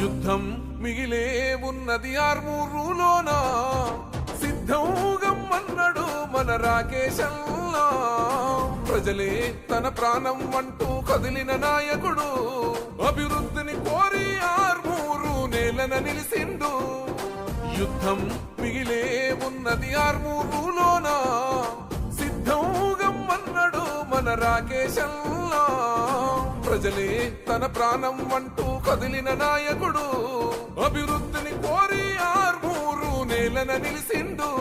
యుద్ధం మిగిలే ఉన్నది ఆర్మూరులోన సిద్ధం గమ్మన్నడు మన రాకేశల్లా ప్రజలే తన ప్రాణం అంటూ కదిలిన నాయకుడు అభివృద్ధిని కోరి ఆర్మూరు నేలన నిలిసిండు యుద్ధం మిగిలే ఉన్నది ఆర్మూరులోన సిద్ధం గమ్మన్నడు మన రాకేశల్లా ప్రజలే తన ప్రాణం అంటూ కదిలిన నాయకుడు అభివృద్ధిని కోరి ఆర్మూరు నేలన నిలిసిండు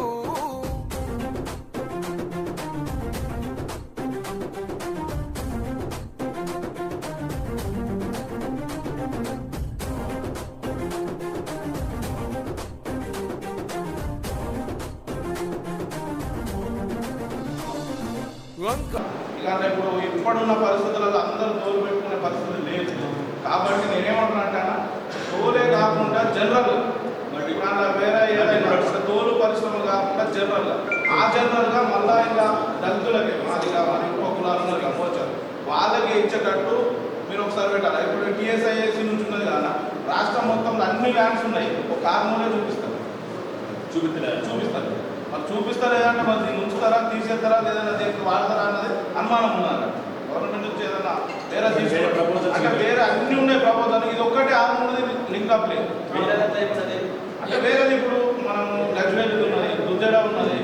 ఇలాంటి ఇప్పుడున్న పరిస్థితులలో అందరూ తోలు పెట్టుకునే పరిస్థితి లేదు కాబట్టి నేనేమంటున్నా తోలే కాకుండా జనరల్ ఇప్పుడు వేరే ఏదైనా తోలు పరిశ్రమ కాకుండా జనరల్ ఆ జనరల్గా మళ్ళా ఇంకా దళితులకి మాది కావాలి ఇంకో కులాలు కమ్మొచ్చారు వాళ్ళకి ఇచ్చేటట్టు మీరు ఒకసారి పెట్టాలి. ఇప్పుడు టీఎస్ఐఏసీ నుంచి ఉన్నది కదా రాష్ట్రం మొత్తంలో అన్ని ల్యాండ్స్ ఉన్నాయి ఒక కారణంలో చూపిస్తారు మరి చూపిస్తారా లేదంటే మరి దీన్ని ఉంచుతారా తీసేస్తారా లేదన్నా దీనికి వాడతారా అన్నది అనుమానం ఉన్నారు. గవర్నమెంట్ నుంచి ఏదైనా వేరే అంటే వేరే అన్ని ఉన్నాయి ప్రపోజల్ ఇది ఒక్కటే ఆరున్నది లింక్ అప్ లేదు అంటే వేరేది ఇప్పుడు మనం గజ్వేల్ ఉన్నది దుద్దేడ ఉన్నది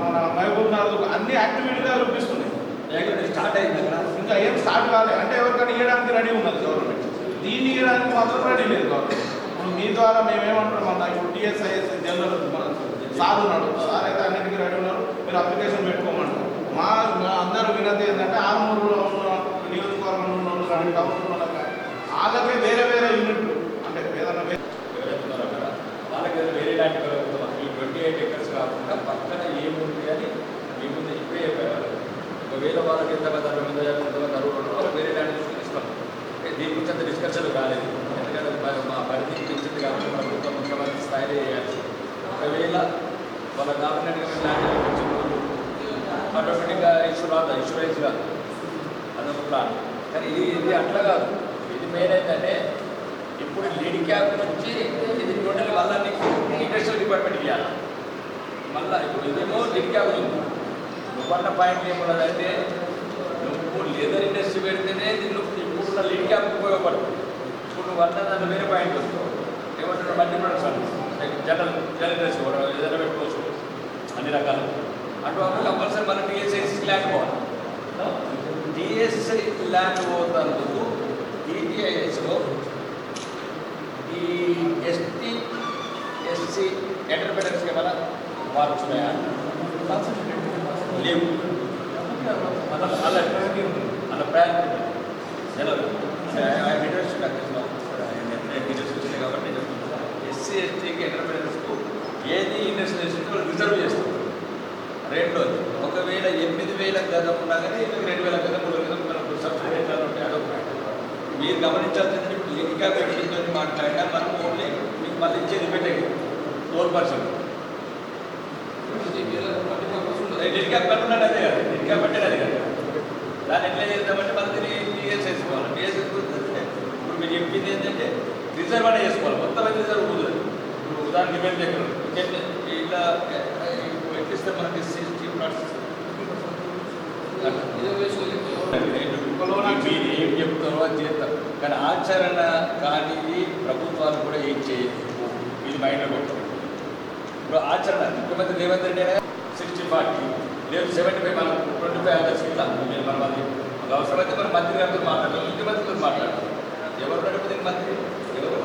మన మహబూబ్ నగర్ అన్ని యాక్టివిటీగా చూపిస్తున్నాయి. స్టార్ట్ అయింది ఇంకా ఏం స్టార్ట్ కాలేదు అంటే ఎవరికైనా ఇవ్వడానికి రెడీ ఉన్నది గవర్నమెంట్ దీన్ని ఇవ్వడానికి మాత్రం రెడీ లేదు గవర్నమెంట్. ఇప్పుడు మీ ద్వారా మేమేమంటున్నాం అన్న ఇప్పుడు టీఎస్ఐఎస్ జనరల్ మన సార్ ఉన్నాడు సార్ అయితే అన్నింటికి రెడీ ఉన్నారు మీరు అప్లికేషన్ పెట్టుకోమంటారు. మా అందరూ వినతి ఏంటంటే ఆరుమూరులో ఉన్న నియోజకవర్గంలో ఉన్న కానీ టౌన్లో కానీ వాళ్ళకే వేరే వేరే యూనిట్లు అంటే ఏదన్నా వాళ్ళకి వేరే లాంటి 28 acres కాకుండా పక్కన ఏముంది అని మీ ముందు ఇప్పుడే చెప్పారు. ఒకవేళ వాళ్ళకి ఎంతమంది 60 వాళ్ళకి వేరే ల్యాండ్ తీసుకుని దీని గురించి అంత డిస్కషన్ కాలేదు. ఎందుకంటే మా పరిధికి పెంచింది కాబట్టి ప్రభుత్వం ముఖ్యమంత్రి స్థాయిలో చేయాలి. ఒకవేళ వాళ్ళ గవర్నమెంట్ ల్యాండ్ పెంచినప్పుడు ఆటోమేటిక్గా ఇన్సూరెన్స్ కాదు అదొక ప్లాన్. కానీ ఇది అట్లా కాదు. ఇది మెయిన్ ఏంటంటే ఇప్పుడు లీడ్ క్యాప్ నుంచి ఇది టోటల్ మళ్ళీ నీకు ఇండస్ట్రియల్ డిపార్ట్మెంట్ ఇవ్వాలి. మళ్ళీ ఇప్పుడు ఇదేమో లీడ్ క్యాప్ ఉంది. నువ్వన్న పాయింట్ ఏమున్నదంటే నువ్వు లేదర్ ఇండస్ట్రీ పెడితేనే దీన్ని ఇప్పుడున్న లీడ్ క్యాప్ ఉపయోగపడుతుంది. ఇప్పుడు నువ్వు అన్న దాంట్లో వేరే పాయింట్ వస్తుంది ఏమంటారు మల్టీ ప్రొడక్ట్స్ జనరల్ ఇండస్ట్రీ కూడా ఏదైనా పెట్టుకోవచ్చు అన్ని రకాలు అటువంటి కంపల్సరీ మన టీఎస్ఐ ల్యాండ్ పోవాలి. టీఎస్ఐ ల్యాండ్ పోతాను టీటీఐఎస్లో ఈ ఎస్టీ ఎస్సీ ఎంటర్ప్రైనర్స్కి ఏమైనా మార్క్స్ ఉన్నాయా లేవు. అలా ప్రయాణం జనరల్ ఇండస్ట్రీ కాబట్టి ఎస్సీ ఎస్టీకి ఎంటర్ప్రైనర్స్కు ఏది ఇండస్ట్రియల్ రిజర్వ్ చేస్తారు. రెండోది ఒకవేళ 8,000 గజం ఉన్నా కానీ 2,000 గజం 3,000 గజం మనకు సబ్సిడీ ఎట్లా ఉంటాయి అదొక మీరు గమనించాల్సింది. ఇప్పుడు ఇంకా పెట్టిందో మాట్లాడినా మనం ఓన్లీ మీకు మళ్ళీ ఇచ్చేది పెట్టేది 4%. ఇంకా పెట్టున్నాడు అదే కదా ఇంకా పెట్టేది అదే కదా. దాన్ని ఎట్లా చేద్దామంటే మళ్ళీ టీఎస్ వేసుకోవాలి. టీఎస్ వేసుకుంటే ఇప్పుడు మీరు చెప్పింది ఏంటంటే రిజర్వ్ అనే చేసుకోవాలి. మొత్తం అయితే రిజర్వ్ కుదరదు. ఇప్పుడు ఉదాహరణ డిపెండ్ దగ్గర ఇట్లా ఎట్లిస్తే మనకి చీఫ్ ప్లాట్స్ మీరు ఏం చెప్తారో అది చేస్తారు. కానీ ఆచరణ కానీ ప్రభుత్వాలు కూడా ఏం చేయదు. ఇది మైండ్లో పెట్టుకోండి. ఇప్పుడు ఆచరణ ముఖ్యమంత్రి రేవంత్ రెడ్డి 60-40 లేదు 75 మనం 25 others ఇట్లా మన మంది అవసరమైతే మన మంత్రి గారితో మాట్లాడాలి ముఖ్యమంత్రితో మాట్లాడాలి. ఎవరు నడిపోతే మంత్రి ఎవరు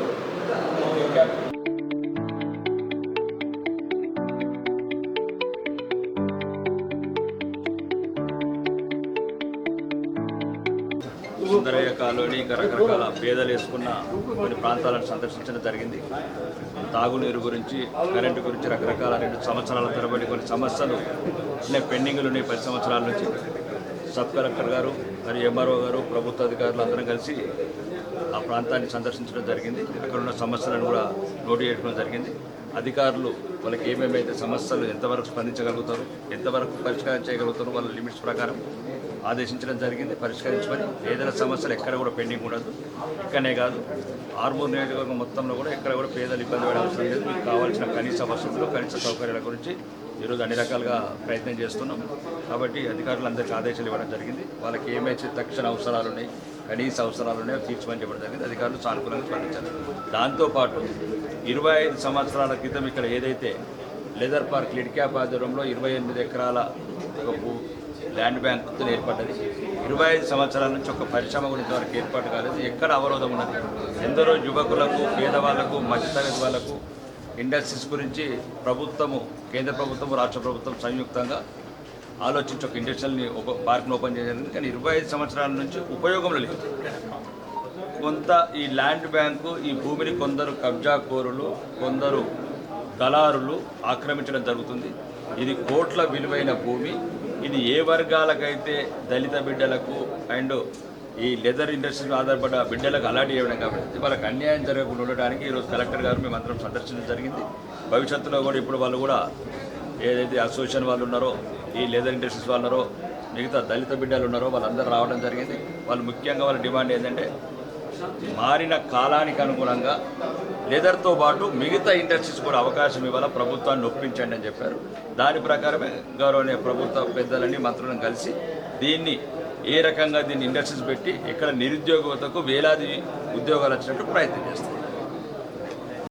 సుందరయ్య కాలనీ రకరకాల పేదలు వేసుకున్న కొన్ని ప్రాంతాలను సందర్శించడం జరిగింది. తాగునీరు గురించి కరెంటు గురించి రకరకాల 2 సంవత్సరాల తరబడి కొన్ని సమస్యలు పెండింగ్లు ఉన్నాయి. 10 సంవత్సరాల నుంచి సబ్ కలెక్టర్ గారు మరియు ఎంఆర్ఓ గారు ప్రభుత్వ అధికారులు అందరం కలిసి ఆ ప్రాంతాన్ని సందర్శించడం జరిగింది. అక్కడ ఉన్న సమస్యలను కూడా నోట్ చేయడం జరిగింది. అధికారులు వాళ్ళకి ఏమేమైతే సమస్యలు ఎంతవరకు స్పందించగలుగుతారు, ఎంతవరకు పరిష్కారం చేయగలుగుతారు, వాళ్ళ లిమిట్స్ ప్రకారం ఆదేశించడం జరిగింది. పరిష్కరించమని పేదల సమస్యలు ఎక్కడ కూడా పెండింగ్ ఉండదు. ఇక్కడనే కాదు, ఆర్మూర్ నియోజకవర్గం మొత్తంలో కూడా ఎక్కడ కూడా పేదలు ఇబ్బంది పడే అవసరం లేదు. మీకు కావాల్సిన కనీస వసతులు, కనీస సౌకర్యాల గురించి ఈరోజు అన్ని రకాలుగా ప్రయత్నం చేస్తున్నాం. కాబట్టి అధికారులందరికీ ఆదేశాలు ఇవ్వడం జరిగింది. వాళ్ళకి ఏమైతే తక్షణ అవసరాలు ఉన్నాయి, కనీస అవసరాలు ఉన్నాయో తీర్చమని చెప్పడం జరిగింది. అధికారులు సానుకూలంగా స్పందించారు. దాంతోపాటు 25 సంవత్సరాల క్రితం ఇక్కడ ఏదైతే లెదర్ పార్క్ లిడ్ క్యాప్ ఆధ్వర్యంలో 28 ఎకరాల ఒక ల్యాండ్ బ్యాంక్ ఏర్పడ్డది. 25 సంవత్సరాల నుంచి ఒక పరిశ్రమ గురించి వరకు ఏర్పాటు కాలేదు. ఎక్కడ అవరోధం ఉన్నది. ఎందరో యువకులకు, పేదవాళ్లకు, మధ్యతరగతి వాళ్లకు ఇండస్ట్రీస్ గురించి ప్రభుత్వము, కేంద్ర ప్రభుత్వం, రాష్ట్ర ప్రభుత్వం సంయుక్తంగా ఆలోచించి ఒక ఇండస్ట్రియల్ని పార్క్ను ఓపెన్ చేయడం. కానీ 25 సంవత్సరాల నుంచి ఉపయోగంలో లేదు. కొంత ఈ ల్యాండ్ బ్యాంకు ఈ భూమిని కొందరు కబ్జాకోరులు, కొందరు దళారులు ఆక్రమించడం జరుగుతుంది. ఇది కోట్ల విలువైన భూమి. ఇది ఏ వర్గాలకైతే దళిత బిడ్డలకు అండ్ ఈ లెదర్ ఇండస్ట్రీ ఆధారపడ్డ బిడ్డలకు అలాట్ చేయడం కాబట్టి వాళ్ళకి అన్యాయం జరగకుండా ఉండడానికి ఈరోజు కలెక్టర్ గారు మేమందరం సందర్శించడం జరిగింది. భవిష్యత్తులో కూడా ఇప్పుడు వాళ్ళు కూడా ఏదైతే అసోసియేషన్ వాళ్ళు ఉన్నారో, ఈ లెదర్ ఇండస్ట్రీస్ వాళ్ళు ఉన్నారో, మిగతా దళిత బిడ్డలు ఉన్నారో వాళ్ళందరూ రావడం జరిగింది. వాళ్ళు ముఖ్యంగా వాళ్ళ డిమాండ్ ఏంటంటే మారిన కాలానికి అనుగుణంగా లెదర్తో పాటు మిగతా ఇండస్ట్రీస్ కూడా అవకాశం ఇవ్వాలా, ప్రభుత్వాన్ని ఒప్పించండి అని చెప్పారు. దాని ప్రకారమే గౌరవనీయ ప్రభుత్వ పెద్దలని, మంత్రులను కలిసి దీన్ని ఏ రకంగా దీన్ని ఇండస్ట్రీస్ పెట్టి ఇక్కడ నిరుద్యోగతకు వేలాది ఉద్యోగాలు వచ్చినట్టు ప్రయత్నం చేస్తారు.